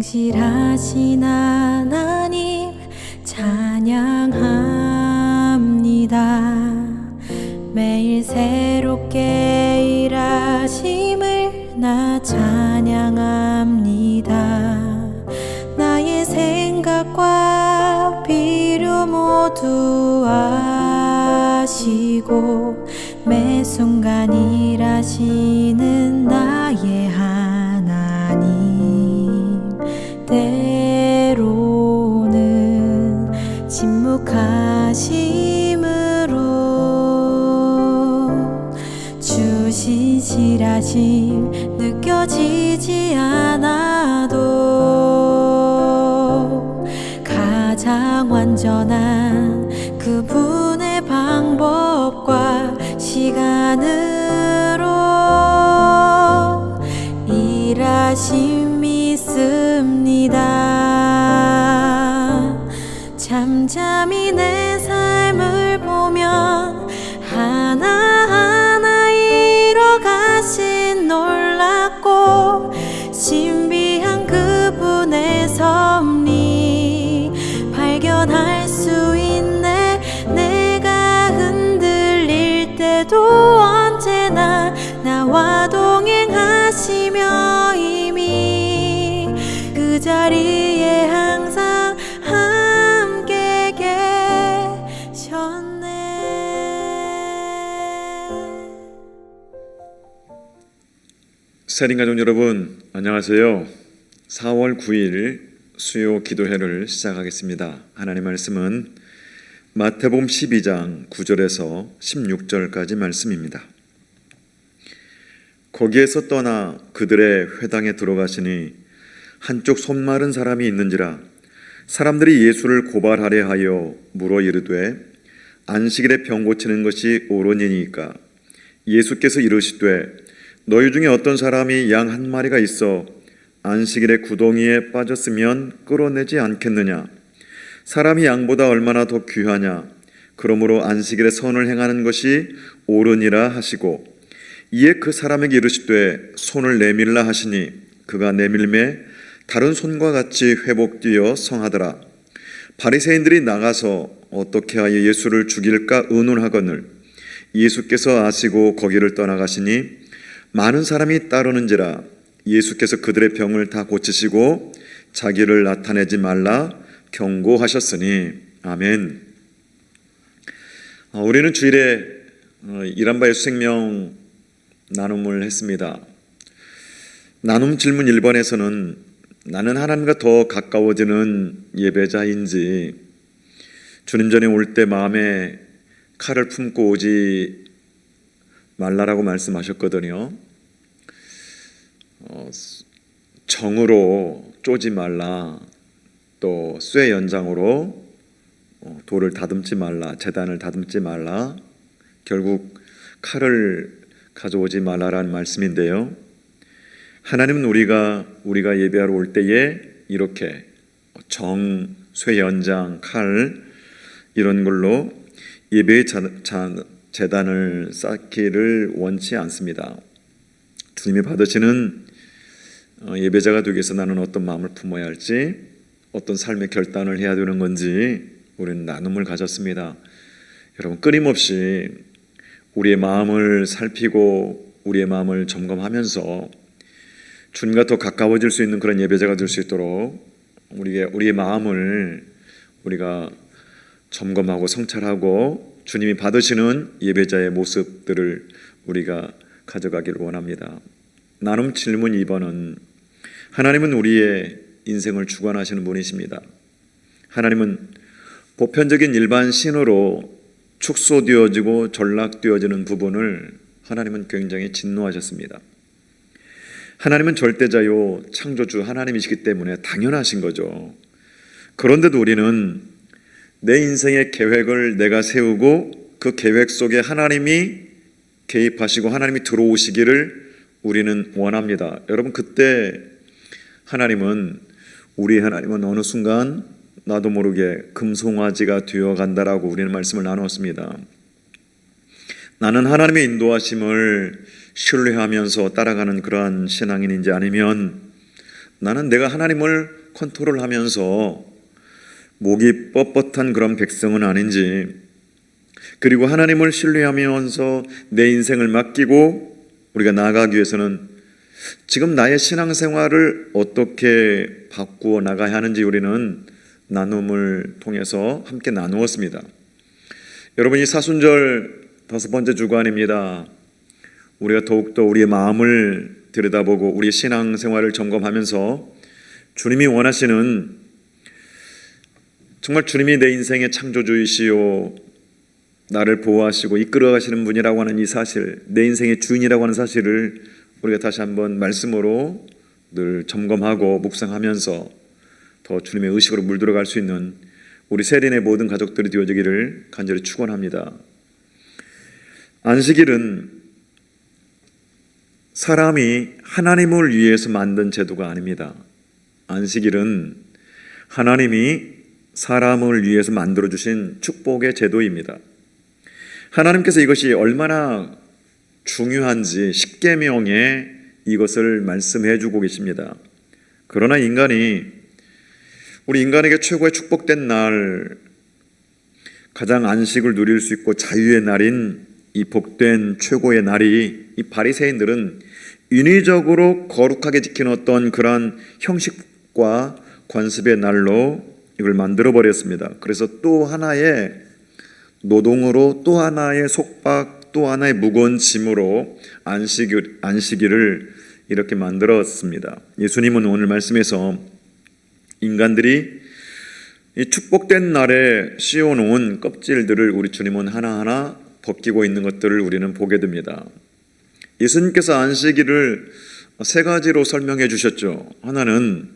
성실하신 하나님 찬양합니다. 매일 새롭게 일하심을 나 찬양합니다. 나의 생각과 필요 모두 아시고 매 순간 일하시는 나의 하나님, 때로는 침묵하심으로 주신 실하심 느껴지지 않아도 가장 완전한 그분의 방법과 시간으로 일하심 있습니다. 잠잠히 내 삶을 보면 하나하나 이뤄가신 놀랍고 신비한 그분의 섭리 발견할 수 있네. 내가 흔들릴 때도 언제나 나와 동행하시며 이미 그 자리에 항상 함께 계셨네. 세린가족 여러분, 안녕하세요. 4월 9일 수요 기도회를 시작하겠습니다. 하나님의 말씀은 마태복음 12장 9절에서 16절까지 말씀입니다. 거기에서 떠나 그들의 회당에 들어가시니 한쪽 손 마른 사람이 있는지라 사람들이 예수를 고발하려 하여 물어 이르되 안식일에 병 고치는 것이 옳으니이까? 예수께서 이르시되 너희 중에 어떤 사람이 양 한 마리가 있어 안식일에 구덩이에 빠졌으면 끌어내지 않겠느냐? 사람이 양보다 얼마나 더 귀하냐? 그러므로 안식일에 선을 행하는 것이 옳으니라 하시고 이에 그 사람에게 이르시되 손을 내밀라 하시니 그가 내밀매 다른 손과 같이 회복되어 성하더라. 바리새인들이 나가서 어떻게 하여 예수를 죽일까 의논하거늘 예수께서 아시고 거기를 떠나가시니 많은 사람이 따르는지라 예수께서 그들의 병을 다 고치시고 자기를 나타내지 말라 경고하셨으니. 아멘. 우리는 주일에 일한 바 예수 생명 나눔을 했습니다. 나눔 질문 1번에서는 나는 하나님과 더 가까워지는 예배자인지 주님 전에 올 때 마음에 칼을 품고 오지 말라라고 말씀하셨거든요. 정으로 쪼지 말라, 또 쇠 연장으로 돌을 다듬지 말라, 제단을 다듬지 말라, 결국 칼을 가져오지 말라라는 말씀인데요. 하나님은 우리가 예배하러 올 때에 이렇게 정, 쇠 연장, 칼 이런 걸로 예배의 제단을 쌓기를 원치 않습니다. 주님이 받으시는 예배자가 되기 위해서 나는 어떤 마음을 품어야 할지, 어떤 삶의 결단을 해야 되는 건지 우리는 나눔을 가졌습니다. 여러분, 끊임없이 우리의 마음을 살피고 우리의 마음을 점검하면서 주님과 더 가까워질 수 있는 그런 예배자가 될 수 있도록 우리의 마음을 우리가 점검하고 성찰하고 주님이 받으시는 예배자의 모습들을 우리가 가져가기를 원합니다. 나눔 질문 2번은 하나님은 우리의 인생을 주관하시는 분이십니다. 하나님은 보편적인 일반 신으로 축소되어지고 전락되어지는 부분을 하나님은 굉장히 진노하셨습니다. 하나님은 절대자요 창조주 하나님이시기 때문에 당연하신 거죠. 그런데도 우리는 내 인생의 계획을 내가 세우고 그 계획 속에 하나님이 개입하시고 하나님이 들어오시기를 우리는 원합니다. 여러분, 그때 우리 하나님은 어느 순간 나도 모르게 금송아지가 되어간다라고 우리는 말씀을 나누었습니다. 나는 하나님의 인도하심을 신뢰하면서 따라가는 그러한 신앙인인지 아니면 나는 내가 하나님을 컨트롤하면서 목이 뻣뻣한 그런 백성은 아닌지, 그리고 하나님을 신뢰하면서 내 인생을 맡기고 우리가 나아가기 위해서는 지금 나의 신앙생활을 어떻게 바꾸어 나가야 하는지 우리는 나눔을 통해서 함께 나누었습니다. 여러분, 이 사순절 5번째 주간입니다. 우리가 더욱더 우리의 마음을 들여다보고 우리 신앙생활을 점검하면서 주님이 원하시는, 정말 주님이 내 인생의 창조주이시요 나를 보호하시고 이끌어가시는 분이라고 하는 이 사실, 내 인생의 주인이라고 하는 사실을 우리가 다시 한번 말씀으로 늘 점검하고 묵상하면서 더 주님의 의식으로 물들어갈 수 있는 우리 세린의 모든 가족들이 되어지기를 간절히 축원합니다. 안식일은 사람이 하나님을 위해서 만든 제도가 아닙니다. 안식일은 하나님이 사람을 위해서 만들어주신 축복의 제도입니다. 하나님께서 이것이 얼마나 중요한지 십계명에 이것을 말씀해 주고 계십니다. 그러나 우리 인간에게 최고의 축복된 날, 가장 안식을 누릴 수 있고 자유의 날인 이 복된 최고의 날이, 이 바리새인들은 인위적으로 거룩하게 지키는 어떤 그러한 형식과 관습의 날로 이걸 만들어 버렸습니다. 그래서 또 하나의 노동으로, 또 하나의 속박, 또 하나의 무거운 짐으로 안식일을 이렇게 만들었습니다. 예수님은 오늘 말씀에서 인간들이 이 축복된 날에 씌워놓은 껍질들을 우리 주님은 하나하나 벗기고 있는 것들을 우리는 보게 됩니다. 예수님께서 안식일을 3가지로 설명해 주셨죠. 하나는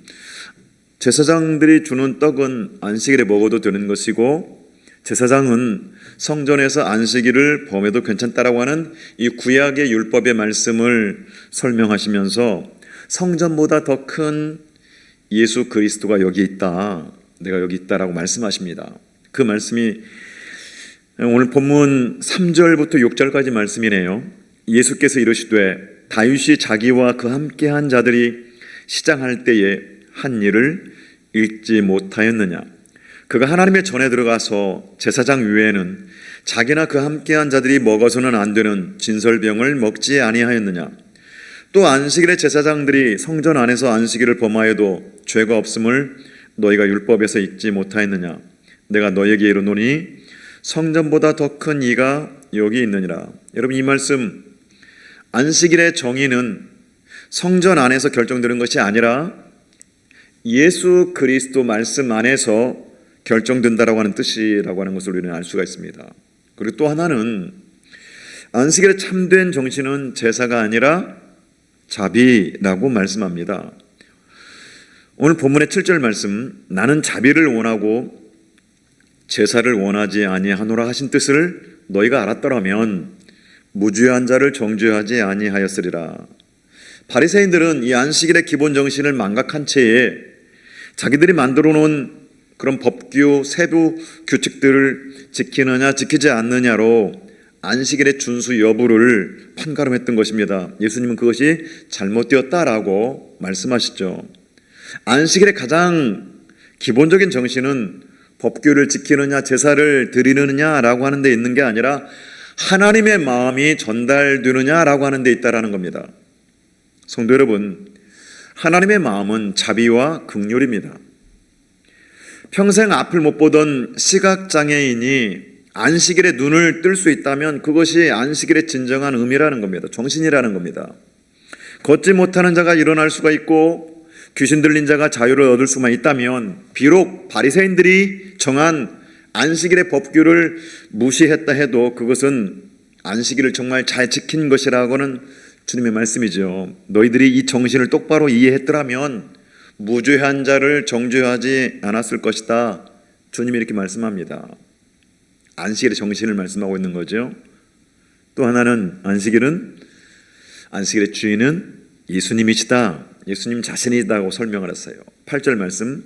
제사장들이 주는 떡은 안식일에 먹어도 되는 것이고, 제사장은 성전에서 안식일을 범해도 괜찮다라고 하는 이 구약의 율법의 말씀을 설명하시면서 성전보다 더 큰 예수 그리스도가 여기 있다, 내가 여기 있다라고 말씀하십니다. 그 말씀이 오늘 본문 3절부터 6절까지 말씀이네요. 예수께서 이르시되 다윗이 자기와 그 함께한 자들이 시장할 때에 한 일을 읽지 못하였느냐. 그가 하나님의 전에 들어가서 제사장 외에는 자기나 그 함께한 자들이 먹어서는 안 되는 진설병을 먹지 아니하였느냐. 또 안식일에 제사장들이 성전 안에서 안식일을 범하여도 죄가 없음을 너희가 율법에서 읽지 못하였느냐. 내가 너희에게 이르노니 성전보다 더 큰 이가 여기 있느니라. 여러분, 이 말씀, 안식일의 정의는 성전 안에서 결정되는 것이 아니라 예수 그리스도 말씀 안에서 결정된다라고 하는 뜻이라고 하는 것을 우리는 알 수가 있습니다. 그리고 또 하나는 안식일의 참된 정신은 제사가 아니라 자비라고 말씀합니다. 오늘 본문의 7절 말씀, 나는 자비를 원하고 제사를 원하지 아니하노라 하신 뜻을 너희가 알았더라면 무죄한 자를 정죄하지 아니하였으리라. 바리새인들은 이 안식일의 기본 정신을 망각한 채에 자기들이 만들어 놓은 그런 법규, 세부 규칙들을 지키느냐 지키지 않느냐로 안식일의 준수 여부를 판가름했던 것입니다. 예수님은 그것이 잘못되었다라고 말씀하시죠. 안식일의 가장 기본적인 정신은 법규를 지키느냐 제사를 드리느냐라고 하는 데 있는 게 아니라 하나님의 마음이 전달되느냐라고 하는 데 있다라는 겁니다. 성도 여러분, 하나님의 마음은 자비와 긍휼입니다. 평생 앞을 못 보던 시각장애인이 안식일에 눈을 뜰 수 있다면 그것이 안식일의 진정한 의미라는 겁니다. 정신이라는 겁니다. 걷지 못하는 자가 일어날 수가 있고 귀신 들린 자가 자유를 얻을 수만 있다면, 비록 바리새인들이 정한 안식일의 법규를 무시했다 해도 그것은 안식일을 정말 잘 지킨 것이라고는 주님의 말씀이죠. 너희들이 이 정신을 똑바로 이해했더라면 무죄한 자를 정죄하지 않았을 것이다. 주님이 이렇게 말씀합니다. 안식일의 정신을 말씀하고 있는 거죠. 또 하나는 안식일의 주인은 예수님이시다. 예수님 자신이다고 설명을 했어요. 8절 말씀,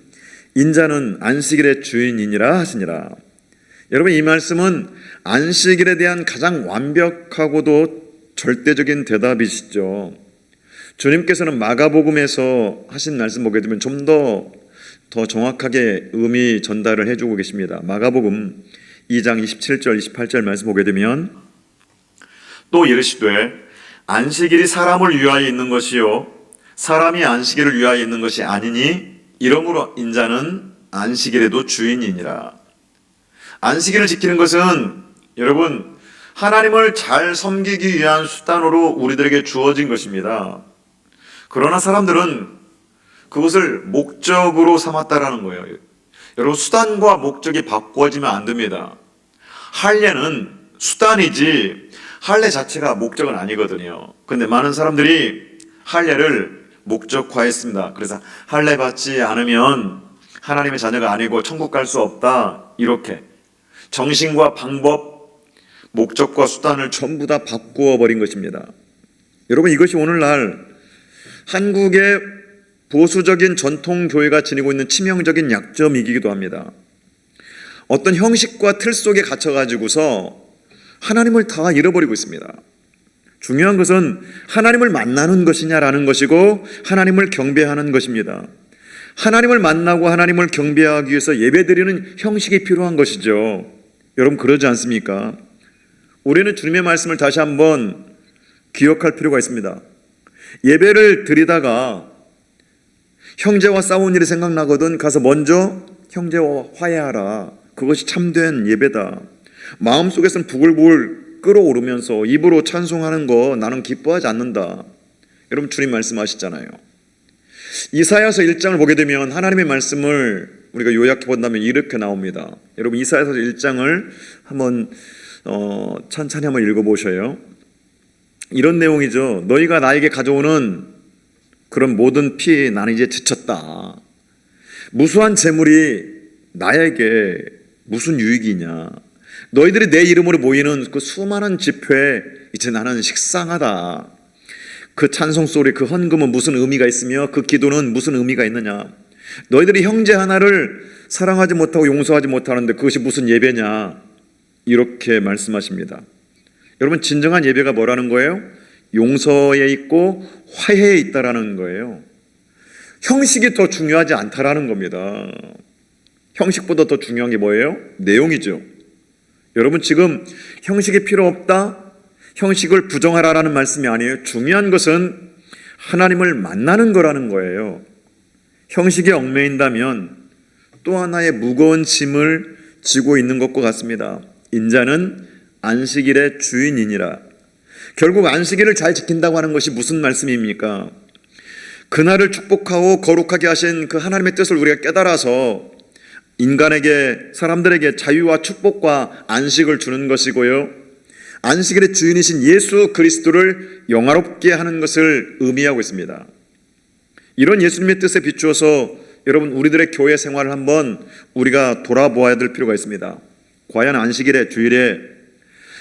인자는 안식일의 주인이니라 하시니라. 여러분, 이 말씀은 안식일에 대한 가장 완벽하고도 절대적인 대답이시죠. 주님께서는 마가복음에서 하신 말씀 보게 되면 좀 더 정확하게 의미 전달을 해주고 계십니다. 마가복음 2장 27절 28절 말씀 보게 되면 또 이르시되 안식일이 사람을 위하여 있는 것이요 사람이 안식일을 위하여 있는 것이 아니니 이러므로 인자는 안식일에도 주인이니라. 안식일을 지키는 것은 여러분 하나님을 잘 섬기기 위한 수단으로 우리들에게 주어진 것입니다. 그러나 사람들은 그것을 목적으로 삼았다라는 거예요. 여러분 수단과 목적이 바꾸어지면 안 됩니다. 할례는 수단이지 할례 자체가 목적은 아니거든요. 그런데 많은 사람들이 할례를 목적화했습니다. 그래서 할례 받지 않으면 하나님의 자녀가 아니고 천국 갈 수 없다. 이렇게 정신과 방법, 목적과 수단을 전부 다 바꾸어 버린 것입니다. 여러분 이것이 오늘날 한국의 보수적인 전통교회가 지니고 있는 치명적인 약점이기도 합니다. 어떤 형식과 틀 속에 갇혀가지고서 하나님을 다 잃어버리고 있습니다. 중요한 것은 하나님을 만나는 것이냐라는 것이고 하나님을 경배하는 것입니다. 하나님을 만나고 하나님을 경배하기 위해서 예배드리는 형식이 필요한 것이죠. 여러분 그러지 않습니까? 우리는 주님의 말씀을 다시 한번 기억할 필요가 있습니다. 예배를 드리다가 형제와 싸운 일이 생각나거든 가서 먼저 형제와 화해하라. 그것이 참된 예배다. 마음속에서는 부글부글 끓어오르면서 입으로 찬송하는 거 나는 기뻐하지 않는다. 여러분 주님 말씀하시잖아요. 이사야서 1장을 보게 되면 하나님의 말씀을 우리가 요약해 본다면 이렇게 나옵니다. 여러분 이사야서 1장을 한번 천천히 한번 읽어보셔요. 이런 내용이죠. 너희가 나에게 가져오는 그런 모든 피 나는 이제 지쳤다. 무수한 재물이 나에게 무슨 유익이냐. 너희들이 내 이름으로 모이는 그 수많은 집회 이제 나는 식상하다. 그 찬송 소리 그 헌금은 무슨 의미가 있으며 그 기도는 무슨 의미가 있느냐. 너희들이 형제 하나를 사랑하지 못하고 용서하지 못하는데 그것이 무슨 예배냐. 이렇게 말씀하십니다. 여러분 진정한 예배가 뭐라는 거예요? 용서에 있고 화해에 있다라는 거예요. 형식이 더 중요하지 않다라는 겁니다. 형식보다 더 중요한 게 뭐예요? 내용이죠. 여러분 지금 형식이 필요 없다? 형식을 부정하라라는 말씀이 아니에요. 중요한 것은 하나님을 만나는 거라는 거예요. 형식에 얽매인다면 또 하나의 무거운 짐을 지고 있는 것과 같습니다. 인자는 안식일의 주인이니라. 결국 안식일을 잘 지킨다고 하는 것이 무슨 말씀입니까? 그날을 축복하고 거룩하게 하신 그 하나님의 뜻을 우리가 깨달아서 인간에게 사람들에게 자유와 축복과 안식을 주는 것이고요. 안식일의 주인이신 예수 그리스도를 영화롭게 하는 것을 의미하고 있습니다. 이런 예수님의 뜻에 비추어서 여러분 우리들의 교회 생활을 한번 우리가 돌아보아야 될 필요가 있습니다. 과연 안식일의 주일에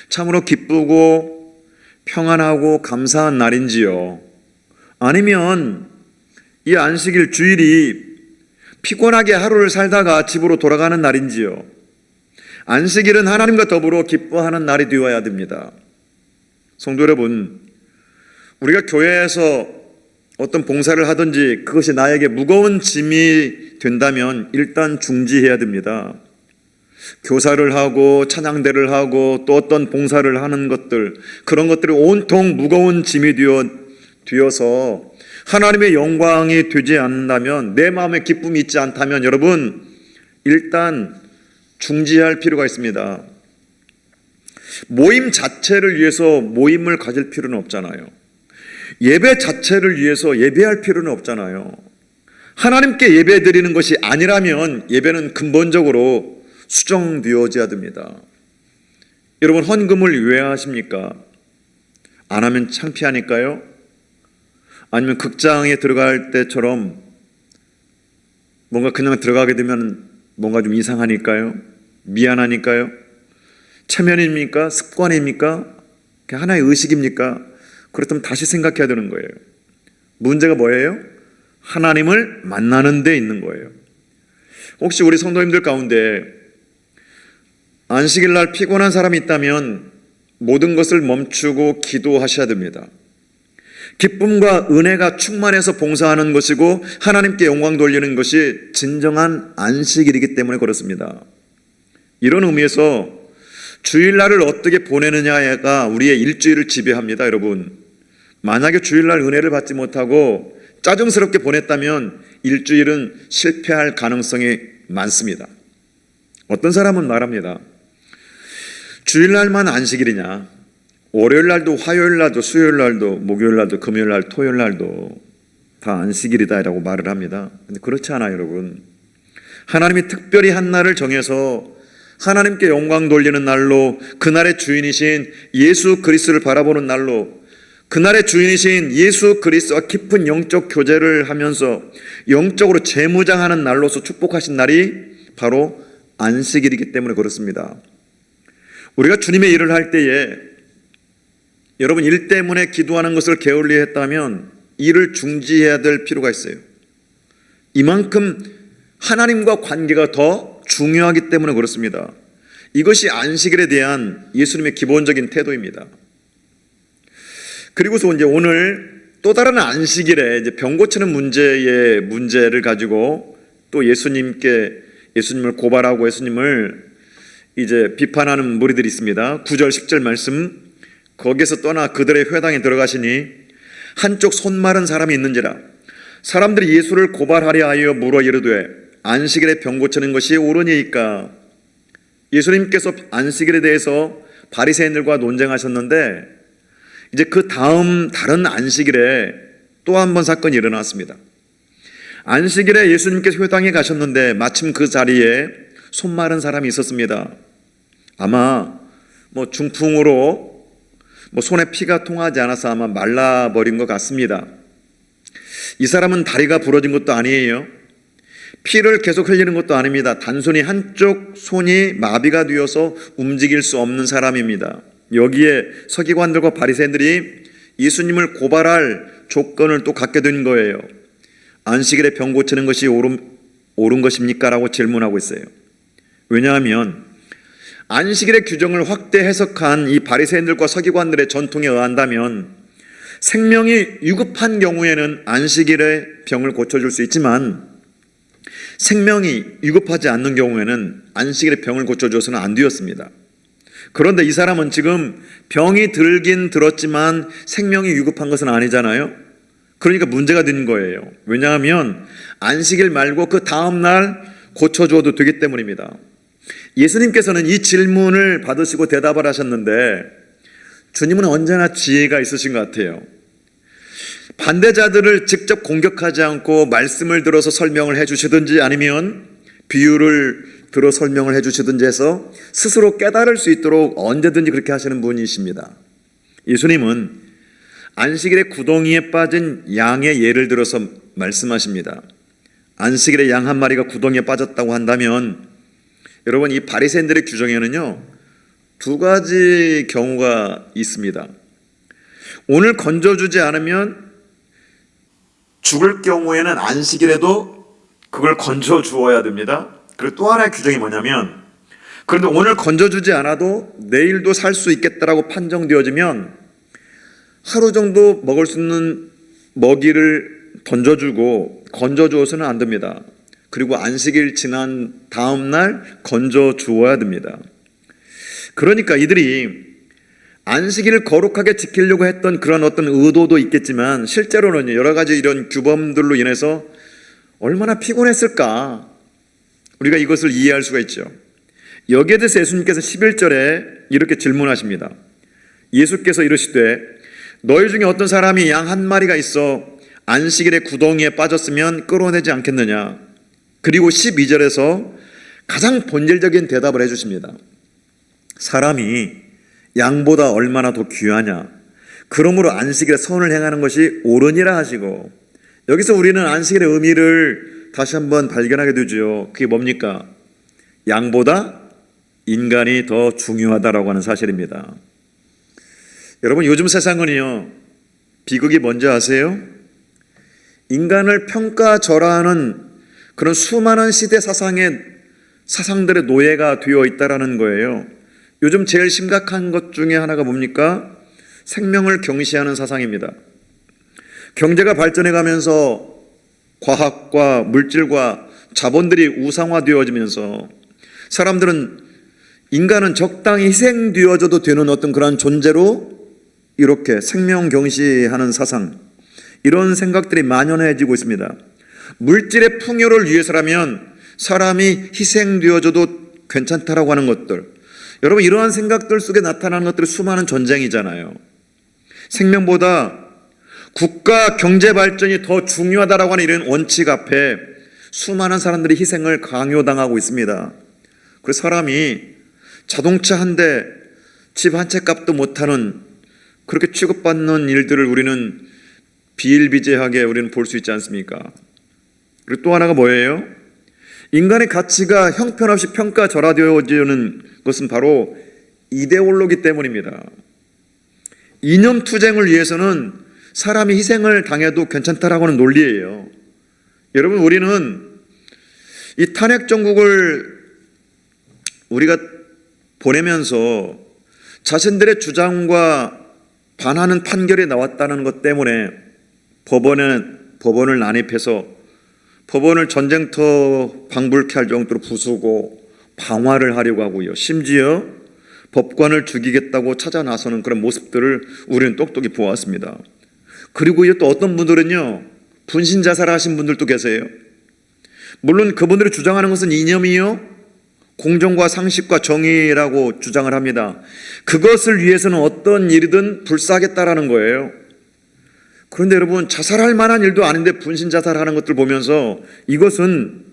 참으로 기쁘고 평안하고 감사한 날인지요? 아니면 이 안식일 주일이 피곤하게 하루를 살다가 집으로 돌아가는 날인지요? 안식일은 하나님과 더불어 기뻐하는 날이 되어야 됩니다. 성도 여러분, 우리가 교회에서 어떤 봉사를 하든지 그것이 나에게 무거운 짐이 된다면 일단 중지해야 됩니다. 교사를 하고 찬양대를 하고 또 어떤 봉사를 하는 것들, 그런 것들이 온통 무거운 짐이 되어서 하나님의 영광이 되지 않는다면, 내 마음에 기쁨이 있지 않다면 여러분 일단 중지할 필요가 있습니다. 모임 자체를 위해서 모임을 가질 필요는 없잖아요. 예배 자체를 위해서 예배할 필요는 없잖아요. 하나님께 예배 드리는 것이 아니라면 예배는 근본적으로 수정되어져야 됩니다. 여러분 헌금을 왜 하십니까? 안 하면 창피하니까요? 아니면 극장에 들어갈 때처럼 뭔가 그냥 들어가게 되면 뭔가 좀 이상하니까요? 미안하니까요? 체면입니까? 습관입니까? 그냥 하나의 의식입니까? 그렇다면 다시 생각해야 되는 거예요. 문제가 뭐예요? 하나님을 만나는 데 있는 거예요. 혹시 우리 성도님들 가운데 안식일 날 피곤한 사람이 있다면 모든 것을 멈추고 기도하셔야 됩니다. 기쁨과 은혜가 충만해서 봉사하는 것이고 하나님께 영광 돌리는 것이 진정한 안식일이기 때문에 그렇습니다. 이런 의미에서 주일날을 어떻게 보내느냐가 우리의 일주일을 지배합니다. 여러분, 만약에 주일날 은혜를 받지 못하고 짜증스럽게 보냈다면 일주일은 실패할 가능성이 많습니다. 어떤 사람은 말합니다. 주일날만 안식일이냐? 월요일날도 화요일날도 수요일날도 목요일날도 금요일날 토요일날도 다 안식일이다 라고 말을 합니다. 근데 그렇지 않아요, 여러분. 하나님이 특별히 한 날을 정해서 하나님께 영광 돌리는 날로, 그날의 주인이신 예수 그리스도를 바라보는 날로, 그날의 주인이신 예수 그리스도와 깊은 영적 교제를 하면서 영적으로 재무장하는 날로서 축복하신 날이 바로 안식일이기 때문에 그렇습니다. 우리가 주님의 일을 할 때에 여러분, 일 때문에 기도하는 것을 게을리 했다면 일을 중지해야 될 필요가 있어요. 이만큼 하나님과 관계가 더 중요하기 때문에 그렇습니다. 이것이 안식일에 대한 예수님의 기본적인 태도입니다. 그리고서 이제 오늘 또 다른 안식일에 이제 병 고치는 문제를 가지고 또 예수님을 고발하고 예수님을 이제 비판하는 무리들이 있습니다. 9절 10절 말씀, 거기에서 떠나 그들의 회당에 들어가시니 한쪽 손 마른 사람이 있는지라 사람들이 예수를 고발하려 하여 물어 이르되 안식일에 병 고치는 것이 옳으니이까. 예수님께서 안식일에 대해서 바리새인들과 논쟁하셨는데 이제 그 다음 다른 안식일에 또 한 번 사건이 일어났습니다. 안식일에 예수님께서 회당에 가셨는데 마침 그 자리에 손 마른 사람이 있었습니다. 아마 중풍으로 손에 피가 통하지 않아서 아마 말라버린 것 같습니다. 이 사람은 다리가 부러진 것도 아니에요. 피를 계속 흘리는 것도 아닙니다. 단순히 한쪽 손이 마비가 되어서 움직일 수 없는 사람입니다. 여기에 서기관들과 바리새인들이 예수님을 고발할 조건을 또 갖게 된 거예요. 안식일에 병 고치는 것이 옳은 것입니까? 라고 질문하고 있어요. 왜냐하면 안식일의 규정을 확대 해석한 이 바리새인들과 서기관들의 전통에 의한다면 생명이 위급한 경우에는 안식일에 병을 고쳐줄 수 있지만 생명이 위급하지 않는 경우에는 안식일에 병을 고쳐줘서는 안 되었습니다. 그런데 이 사람은 지금 병이 들긴 들었지만 생명이 위급한 것은 아니잖아요. 그러니까 문제가 되는 거예요. 왜냐하면 안식일 말고 그 다음날 고쳐줘도 되기 때문입니다. 예수님께서는 이 질문을 받으시고 대답을 하셨는데 주님은 언제나 지혜가 있으신 것 같아요. 반대자들을 직접 공격하지 않고 말씀을 들어서 설명을 해주시든지 아니면 비유를 들어 설명을 해주시든지 해서 스스로 깨달을 수 있도록 언제든지 그렇게 하시는 분이십니다. 예수님은 안식일에 구덩이에 빠진 양의 예를 들어서 말씀하십니다. 안식일에 양 한 마리가 구덩이에 빠졌다고 한다면 여러분, 이 바리새인들의 규정에는요 두 가지 경우가 있습니다. 오늘 건져주지 않으면 죽을 경우에는 안식일에도 그걸 건져 주어야 됩니다. 그리고 또 하나의 규정이 뭐냐면, 그런데 오늘 건져주지 않아도 내일도 살 수 있겠다라고 판정되어지면 하루 정도 먹을 수 있는 먹이를 던져주고 건져주어서는 안 됩니다. 그리고 안식일 지난 다음 날 건져 주어야 됩니다. 그러니까 이들이 안식일을 거룩하게 지키려고 했던 그런 어떤 의도도 있겠지만 실제로는 여러 가지 이런 규범들로 인해서 얼마나 피곤했을까, 우리가 이것을 이해할 수가 있죠. 여기에 대해서 예수님께서 11절에 이렇게 질문하십니다. 예수께서 이르시되 너희 중에 어떤 사람이 양 한 마리가 있어 안식일에 구덩이에 빠졌으면 끌어내지 않겠느냐. 그리고 12절에서 가장 본질적인 대답을 해주십니다. 사람이 양보다 얼마나 더 귀하냐. 그러므로 안식일에 선을 행하는 것이 옳으니라 하시고, 여기서 우리는 안식일의 의미를 다시 한번 발견하게 되죠. 그게 뭡니까? 양보다 인간이 더 중요하다라고 하는 사실입니다. 여러분, 요즘 세상은요 비극이 뭔지 아세요? 인간을 평가절하하는 그런 수많은 시대 사상들의 노예가 되어 있다라는 거예요. 요즘 제일 심각한 것 중에 하나가 뭡니까? 생명을 경시하는 사상입니다. 경제가 발전해 가면서 과학과 물질과 자본들이 우상화되어지면서 사람들은 인간은 적당히 희생되어져도 되는 어떤 그런 존재로 이렇게 생명 경시하는 사상, 이런 생각들이 만연해지고 있습니다. 물질의 풍요를 위해서라면 사람이 희생되어져도 괜찮다라고 하는 것들, 여러분 이러한 생각들 속에 나타나는 것들이 수많은 전쟁이잖아요. 생명보다 국가 경제 발전이 더 중요하다라고 하는 이런 원칙 앞에 수많은 사람들이 희생을 강요당하고 있습니다. 그래서 사람이 자동차 한 대, 집 한 채 값도 못하는 그렇게 취급받는 일들을 우리는 비일비재하게 우리는 볼 수 있지 않습니까? 그리고 또 하나가 뭐예요? 인간의 가치가 형편없이 평가절하되어지는 것은 바로 이데올로기 때문입니다. 이념 투쟁을 위해서는 사람이 희생을 당해도 괜찮다라고 하는 논리예요. 여러분, 우리는 이 탄핵 정국을 우리가 보내면서 자신들의 주장과 반하는 판결이 나왔다는 것 때문에 법원을 난입해서 법원을 전쟁터 방불케 할 정도로 부수고 방화를 하려고 하고요. 심지어 법관을 죽이겠다고 찾아 나서는 그런 모습들을 우리는 똑똑히 보았습니다. 그리고 또 어떤 분들은요, 분신 자살하신 분들도 계세요. 물론 그분들이 주장하는 것은 이념이요, 공정과 상식과 정의라고 주장을 합니다. 그것을 위해서는 어떤 일이든 불사하겠다라는 거예요. 그런데 여러분, 자살할 만한 일도 아닌데 분신 자살하는 것들 보면서 이것은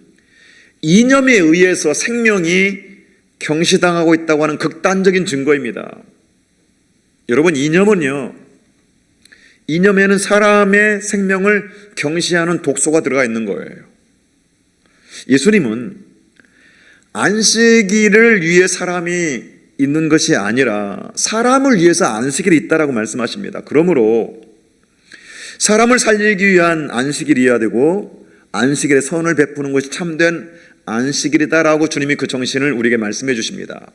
이념에 의해서 생명이 경시당하고 있다고 하는 극단적인 증거입니다. 여러분, 이념에는 사람의 생명을 경시하는 독소가 들어가 있는 거예요. 예수님은 안식일을 위해 사람이 있는 것이 아니라 사람을 위해서 안식일이 있다라고 말씀하십니다. 그러므로 사람을 살리기 위한 안식일이어야 되고 안식일에 선을 베푸는 것이 참된 안식일이다라고 주님이 그 정신을 우리에게 말씀해 주십니다.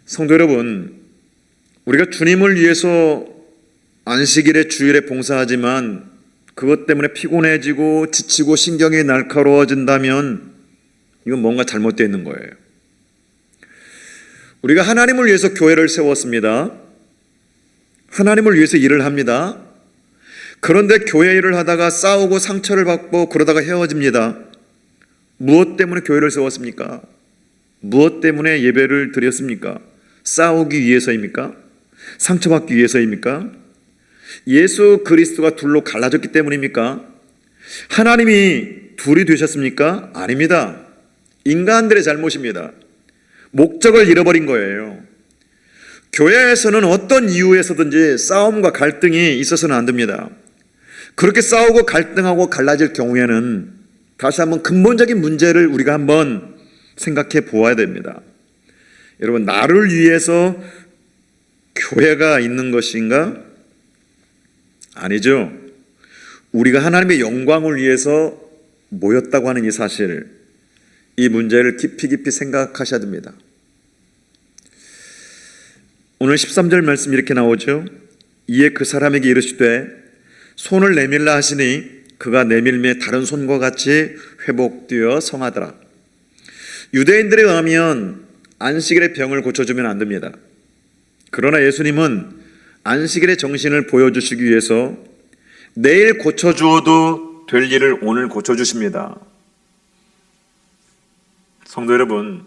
성도 여러분, 우리가 주님을 위해서 안식일에 주일에 봉사하지만 그것 때문에 피곤해지고 지치고 신경이 날카로워진다면 이건 뭔가 잘못되어 있는 거예요. 우리가 하나님을 위해서 교회를 세웠습니다. 하나님을 위해서 일을 합니다. 그런데 교회 일을 하다가 싸우고 상처를 받고 그러다가 헤어집니다. 무엇 때문에 교회를 세웠습니까? 무엇 때문에 예배를 드렸습니까? 싸우기 위해서입니까? 상처받기 위해서입니까? 예수 그리스도가 둘로 갈라졌기 때문입니까? 하나님이 둘이 되셨습니까? 아닙니다. 인간들의 잘못입니다. 목적을 잃어버린 거예요. 교회에서는 어떤 이유에서든지 싸움과 갈등이 있어서는 안 됩니다. 그렇게 싸우고 갈등하고 갈라질 경우에는 다시 한번 근본적인 문제를 우리가 한번 생각해 보아야 됩니다. 여러분, 나를 위해서 교회가 있는 것인가? 아니죠. 우리가 하나님의 영광을 위해서 모였다고 하는 이 사실, 이 문제를 깊이 생각하셔야 됩니다. 오늘 13절 말씀 이렇게 나오죠. 이에 그 사람에게 이르시되 손을 내밀라 하시니 그가 내밀매 다른 손과 같이 회복되어 성하더라. 유대인들에 의하면 안식일의 병을 고쳐주면 안 됩니다. 그러나 예수님은 안식일의 정신을 보여주시기 위해서 내일 고쳐주어도 될 일을 오늘 고쳐주십니다. 성도 여러분,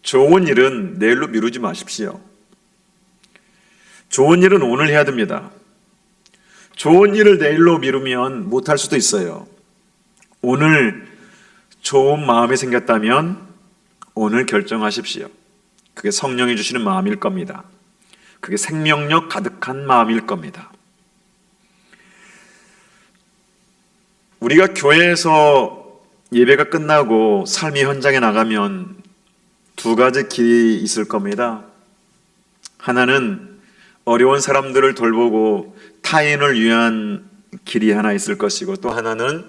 좋은 일은 내일로 미루지 마십시오. 좋은 일은 오늘 해야 됩니다. 좋은 일을 내일로 미루면 못할 수도 있어요. 오늘 좋은 마음이 생겼다면 오늘 결정하십시오. 그게 성령이 주시는 마음일 겁니다. 그게 생명력 가득한 마음일 겁니다. 우리가 교회에서 예배가 끝나고 삶의 현장에 나가면 두 가지 길이 있을 겁니다. 하나는 어려운 사람들을 돌보고 타인을 위한 길이 하나 있을 것이고, 또 하나는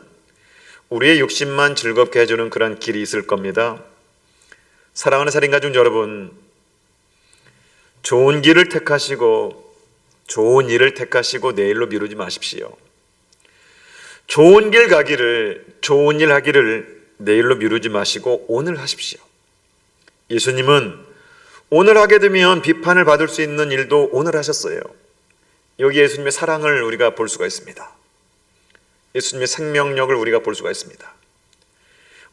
우리의 욕심만 즐겁게 해주는 그런 길이 있을 겁니다. 사랑하는 살인가족 여러분, 좋은 길을 택하시고 좋은 일을 택하시고 내일로 미루지 마십시오. 좋은 길 가기를, 좋은 일 하기를 내일로 미루지 마시고 오늘 하십시오. 예수님은 오늘 하게 되면 비판을 받을 수 있는 일도 오늘 하셨어요. 여기 예수님의 사랑을 우리가 볼 수가 있습니다. 예수님의 생명력을 우리가 볼 수가 있습니다.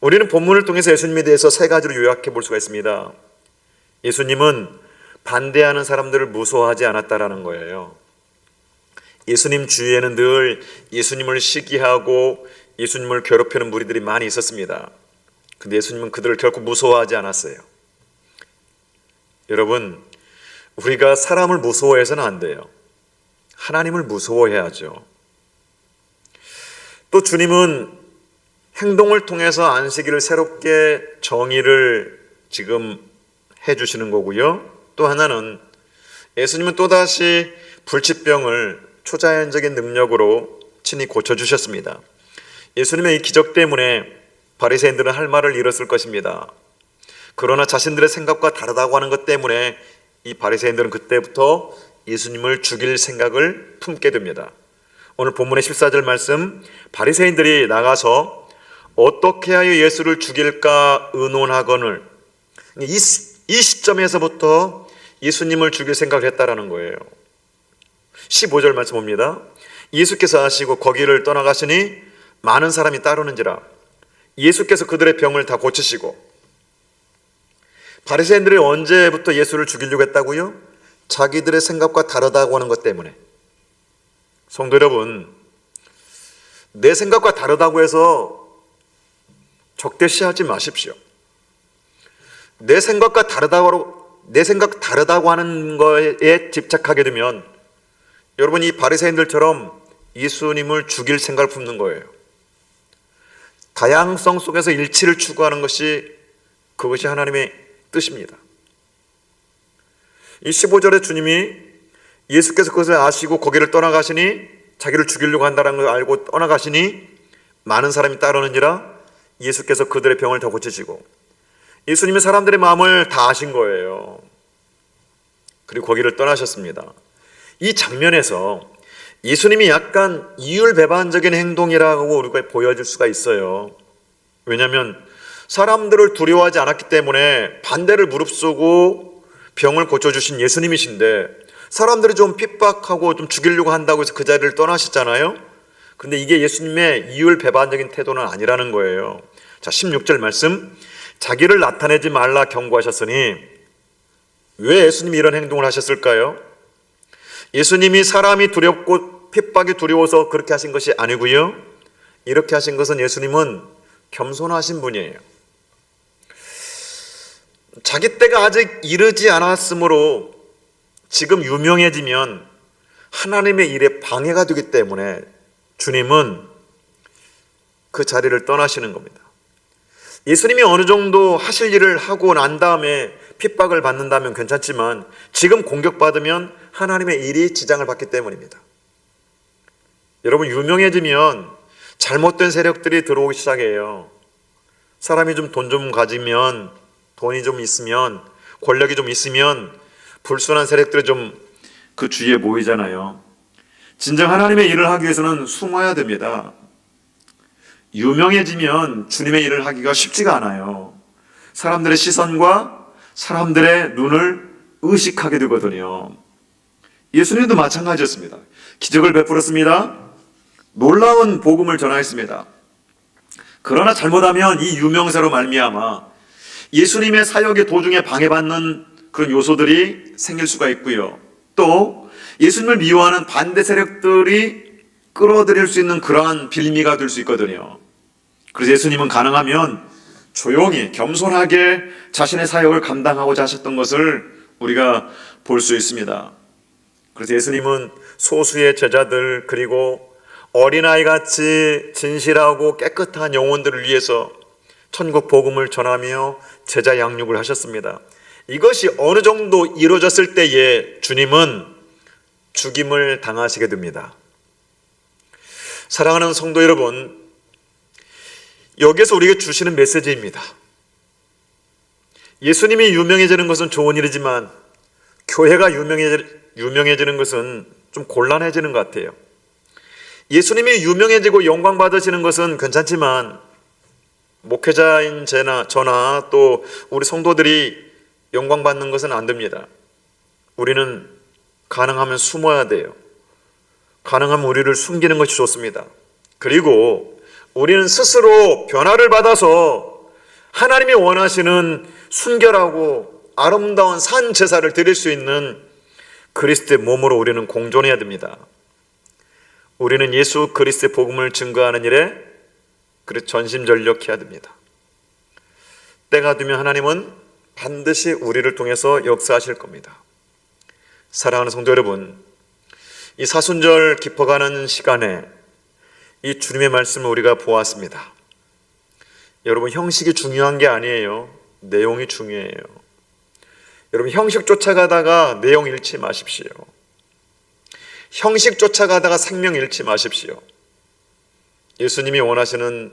우리는 본문을 통해서 예수님에 대해서 세 가지로 요약해 볼 수가 있습니다. 예수님은 반대하는 사람들을 무서워하지 않았다라는 거예요. 예수님 주위에는 늘 예수님을 시기하고 예수님을 괴롭히는 무리들이 많이 있었습니다. 근데 예수님은 그들을 결코 무서워하지 않았어요. 여러분, 우리가 사람을 무서워해서는 안 돼요. 하나님을 무서워해야죠. 또 주님은 행동을 통해서 안식일을 새롭게 정의를 지금 해주시는 거고요. 또 하나는 예수님은 또다시 불치병을 초자연적인 능력으로 친히 고쳐주셨습니다. 예수님의 이 기적 때문에 바리새인들은 할 말을 잃었을 것입니다. 그러나 자신들의 생각과 다르다고 하는 것 때문에 이 바리새인들은 그때부터 예수님을 죽일 생각을 품게 됩니다. 오늘 본문의 14절 말씀, 바리새인들이 나가서 어떻게 하여 예수를 죽일까 의논하거늘, 이 시점에서부터 예수님을 죽일 생각을 했다라는 거예요. 15절 말씀 봅니다. 예수께서 하시고 거기를 떠나가시니 많은 사람이 따르는지라. 예수께서 그들의 병을 다 고치시고. 바리새인들이 언제부터 예수를 죽이려고 했다고요? 자기들의 생각과 다르다고 하는 것 때문에. 성도 여러분, 내 생각과 다르다고 해서 적대시하지 마십시오. 내 생각 다르다고 하는 거에 집착하게 되면 여러분, 이 바리새인들처럼 예수님을 죽일 생각을 품는 거예요. 다양성 속에서 일치를 추구하는 그것이 하나님의 뜻입니다. 이 15절에 주님이 예수께서 그것을 아시고 거기를 떠나가시니, 자기를 죽이려고 한다는 걸 알고 떠나가시니 많은 사람이 따르는지라. 예수께서 그들의 병을 다 고치시고. 예수님은 사람들의 마음을 다 아신 거예요. 그리고 거기를 떠나셨습니다. 이 장면에서 예수님이 약간 이율배반적인 행동이라고 우리가 보여질 수가 있어요. 왜냐하면 사람들을 두려워하지 않았기 때문에 반대를 무릅쓰고 병을 고쳐주신 예수님이신데, 사람들이 좀 핍박하고 좀 죽이려고 한다고 해서 그 자리를 떠나셨잖아요. 근데 이게 예수님의 이율배반적인 태도는 아니라는 거예요. 자, 16절 말씀, 자기를 나타내지 말라 경고하셨으니. 왜 예수님이 이런 행동을 하셨을까요? 예수님이 사람이 두렵고 핍박이 두려워서 그렇게 하신 것이 아니고요. 이렇게 하신 것은 예수님은 겸손하신 분이에요. 자기 때가 아직 이르지 않았으므로 지금 유명해지면 하나님의 일에 방해가 되기 때문에 주님은 그 자리를 떠나시는 겁니다. 예수님이 어느 정도 하실 일을 하고 난 다음에 핍박을 받는다면 괜찮지만 지금 공격받으면 하나님의 일이 지장을 받기 때문입니다. 여러분, 유명해지면 잘못된 세력들이 들어오기 시작해요. 사람이 좀 돈 좀 가지면, 돈이 좀 있으면, 권력이 좀 있으면 불순한 세력들이 좀 그 주위에 모이잖아요. 진정 하나님의 일을 하기 위해서는 숨어야 됩니다. 유명해지면 주님의 일을 하기가 쉽지가 않아요. 사람들의 시선과 사람들의 눈을 의식하게 되거든요. 예수님도 마찬가지였습니다. 기적을 베풀었습니다. 놀라운 복음을 전하였습니다. 그러나 잘못하면 이 유명세로 말미암아 예수님의 사역의 도중에 방해받는 그런 요소들이 생길 수가 있고요. 또 예수님을 미워하는 반대 세력들이 끌어들일 수 있는 그러한 빌미가 될 수 있거든요. 그래서 예수님은 가능하면 조용히 겸손하게 자신의 사역을 감당하고자 하셨던 것을 우리가 볼 수 있습니다. 그래서 예수님은 소수의 제자들, 그리고 어린아이같이 진실하고 깨끗한 영혼들을 위해서 천국 복음을 전하며 제자 양육을 하셨습니다. 이것이 어느 정도 이루어졌을 때에 주님은 죽임을 당하시게 됩니다. 사랑하는 성도 여러분, 여기에서 우리에게 주시는 메시지입니다. 예수님이 유명해지는 것은 좋은 일이지만 교회가 유명해지는 것은 좀 곤란해지는 것 같아요. 예수님이 유명해지고 영광 받으시는 것은 괜찮지만 목회자인 저나 또 우리 성도들이 영광 받는 것은 안 됩니다. 우리는 가능하면 숨어야 돼요. 가능하면 우리를 숨기는 것이 좋습니다. 그리고 우리는 스스로 변화를 받아서 하나님이 원하시는 순결하고 아름다운 산 제사를 드릴 수 있는 그리스도의 몸으로 우리는 공존해야 됩니다. 우리는 예수 그리스도의 복음을 증거하는 일에 그래서 전심전력해야 됩니다. 때가 되면 하나님은 반드시 우리를 통해서 역사하실 겁니다. 사랑하는 성도 여러분, 이 사순절 깊어가는 시간에 이 주님의 말씀을 우리가 보았습니다. 여러분, 형식이 중요한 게 아니에요. 내용이 중요해요. 여러분, 형식 쫓아가다가 내용 잃지 마십시오. 형식 쫓아가다가 생명 잃지 마십시오. 예수님이 원하시는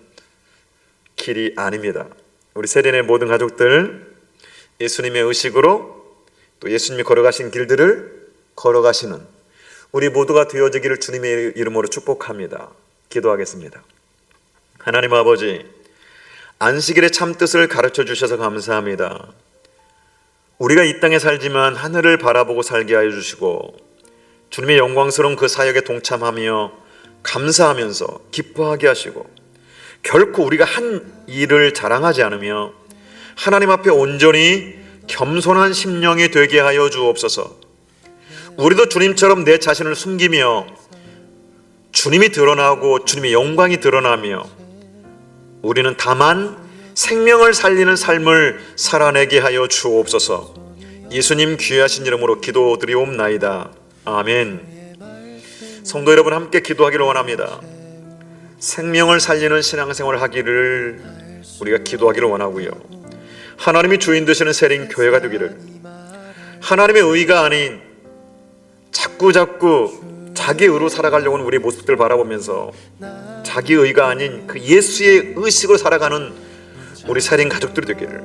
길이 아닙니다. 우리 세련의 모든 가족들, 예수님의 의식으로 또 예수님이 걸어가신 길들을 걸어가시는 우리 모두가 되어지기를 주님의 이름으로 축복합니다. 기도하겠습니다. 하나님 아버지, 안식일의 참뜻을 가르쳐 주셔서 감사합니다. 우리가 이 땅에 살지만 하늘을 바라보고 살게 하여 주시고 주님의 영광스러운 그 사역에 동참하며 감사하면서 기뻐하게 하시고 결코 우리가 한 일을 자랑하지 않으며 하나님 앞에 온전히 겸손한 심령이 되게 하여 주옵소서. 우리도 주님처럼 내 자신을 숨기며 주님이 드러나고 주님의 영광이 드러나며 우리는 다만 생명을 살리는 삶을 살아내게 하여 주옵소서. 예수님 귀하신 이름으로 기도드리옵나이다. 아멘. 성도 여러분, 함께 기도하기를 원합니다. 생명을 살리는 신앙생활을 하기를 우리가 기도하기를 원하고요. 하나님이 주인 되시는 세린 교회가 되기를, 하나님의 의가 아닌 자꾸 자기 의로 살아가려고 하는 우리의 모습들을 바라보면서 자기 의가 아닌 그 예수의 의식으로 살아가는 우리 세린 가족들이 되기를,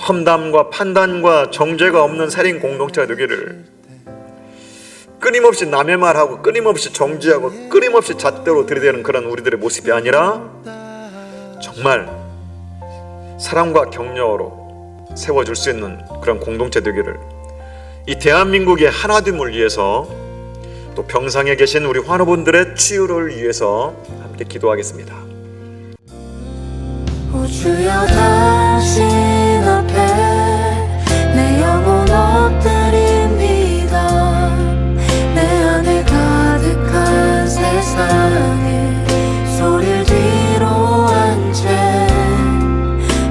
험담과 판단과 정죄가 없는 세린 공동체가 되기를, 끊임없이 남의 말하고 끊임없이 정죄하고 끊임없이 잣대로 들이대는 그런 우리들의 모습이 아니라 정말 사랑과 격려로 세워줄 수 있는 그런 공동체 되기를, 이 대한민국의 하나됨을 위해서 또 병상에 계신 우리 환우분들의 치유를 위해서 함께 기도하겠습니다. 오 주여, 당신 앞에 내 영혼 엎드립니다. 내 안에 가득한 세상에 소리를 뒤로 한 채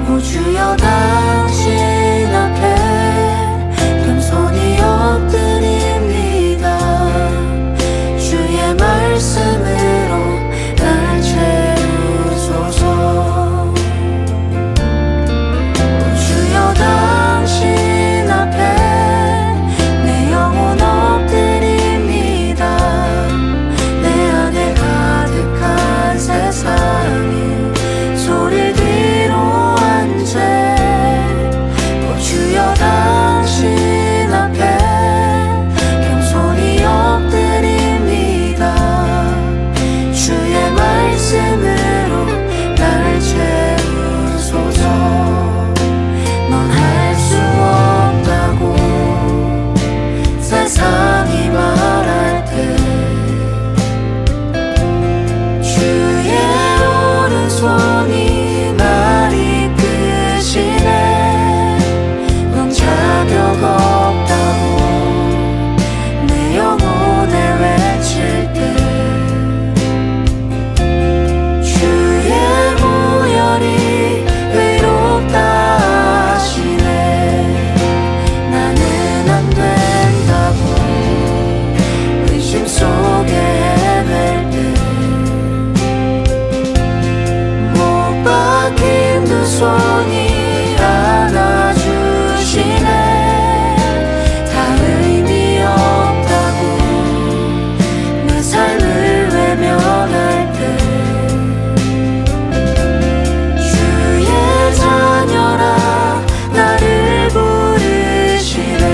오 주여, 당신 앞에 겸손히 엎드립니다. 주의 말씀으로 날 채우소서. 주여, 당신 앞에 내 영혼 엎드립니다. 내 안에 가득한 세상에 소리를 뒤로 한 채 오 주여, 당신 앞에 겸손히 엎드립니다. 주의 말씀으로 날 채우소서. 넌 할 수 없다고 세상이 말할 때 주의 오른손이 날 이끄시네. 넌 자격 없다고 내 영혼에 외칠 때 주의 보혈이 의롭다 하시네. 나는 안 된다고 의심 속에 헤맬 때 못 박힌 두 손이 안아주시네. 다 의미 없다고 내 삶을 외면할 때 주의 자녀라 나를 부르시네.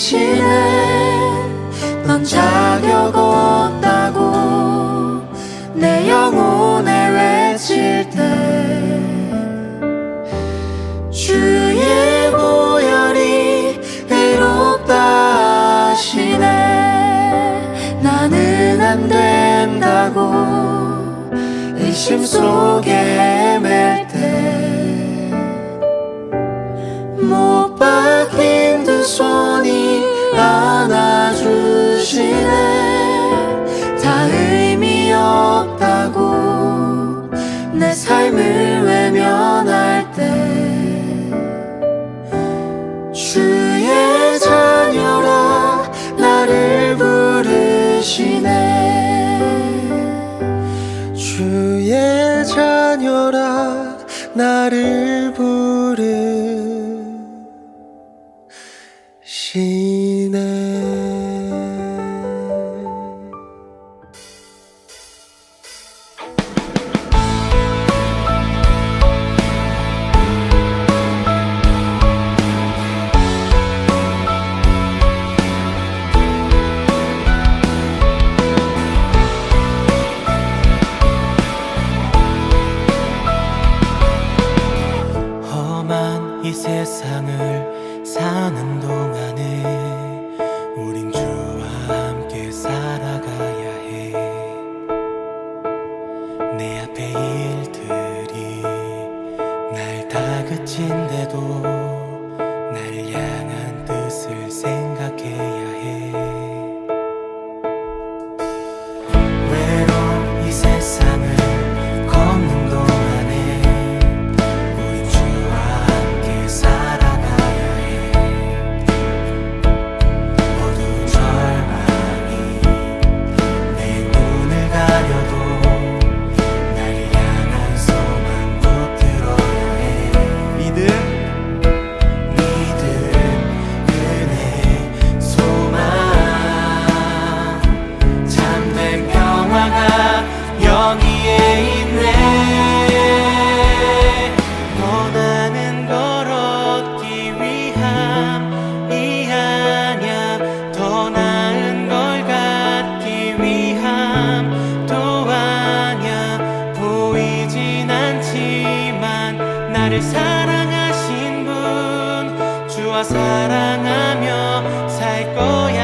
대신에 넌 자격 없다고 내 영혼에 외칠 때 주의 보혈이 의롭다 하시네. 나는 안 된다고 의심 속에 헤맬 때 못 박힌 두 손이 안아주시네. 다 의미 없다고 내 삶을 외면할 때 주의 자녀라 나를 부르시네. 주의 자녀라 나를 부르시네. 험한 이 세상을 사는 동안에 우린 주와 함께 살아가야 해. 내 앞에 일들이 날 다그친데도 날 향한 뜻을 생각해야 해. 외로운 이 세상을 걷는 동안에 우린 주와 함께 살아가야 해. 어두운 절망이 내 눈을 가려도 날 향한 소망 붙들어야 해. 믿음, 은혜, 소망, 참된 평화가 여기에 있네. 원하는 걸 얻기 위함이 아냐, 더 나은 걸 갖기 위함도 아냐. 보이진 않지만 나를 사랑하신 분, 주와 사랑하며 살 거야.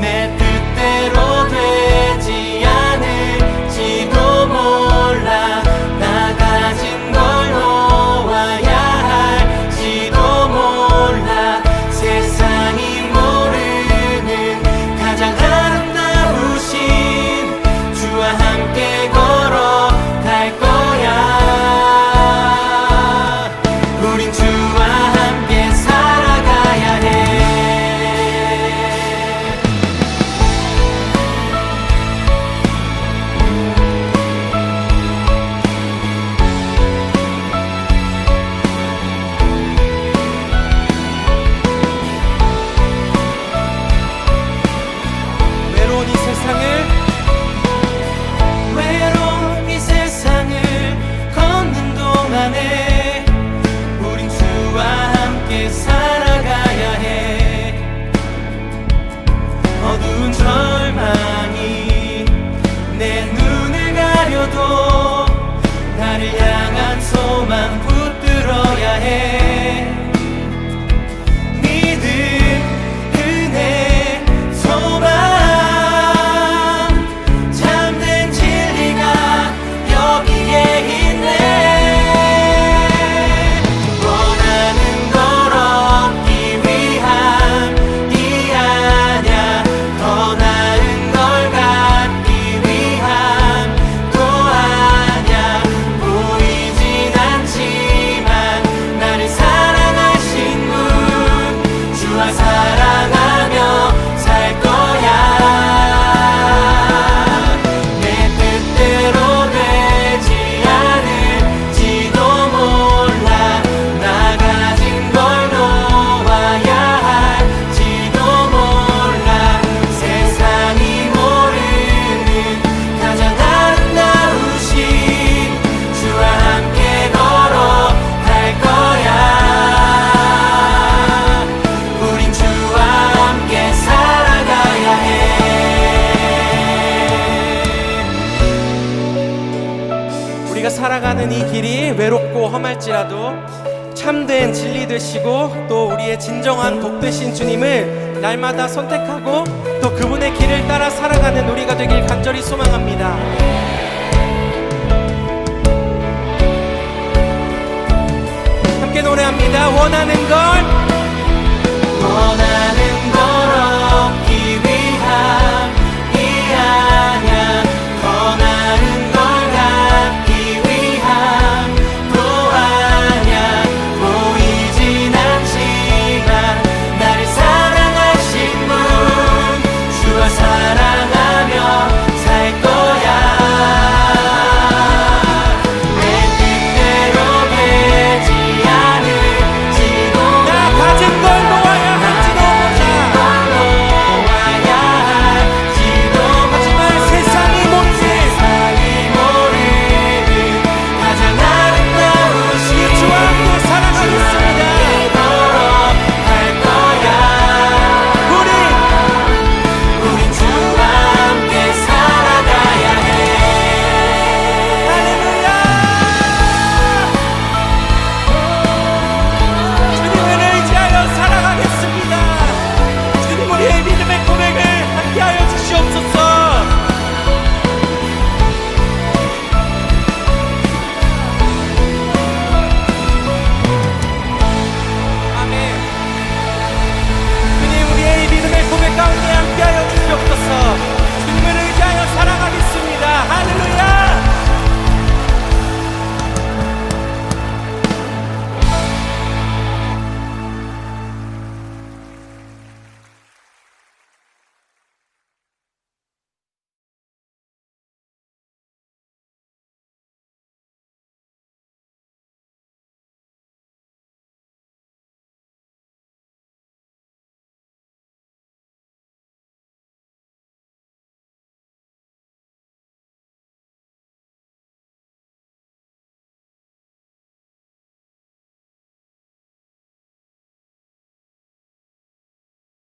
내 뜻대로 되지 않을지도 몰라. 나 가진 걸 놓아야 할지도 몰라. 세상이 모르는 가장 아름다우신 주와 함께 걸어갈 거야. 우린 주와 함께 살아가야 아무리 외롭고 험할지라도 참된 진리 되시고 또 우리의 진정한 복 되신 주님을 날마다 선택하고 또 그분의 길을 따라 살아가는 우리가 되길 간절히 소망합니다. 함께 노래합니다. 원하는 걸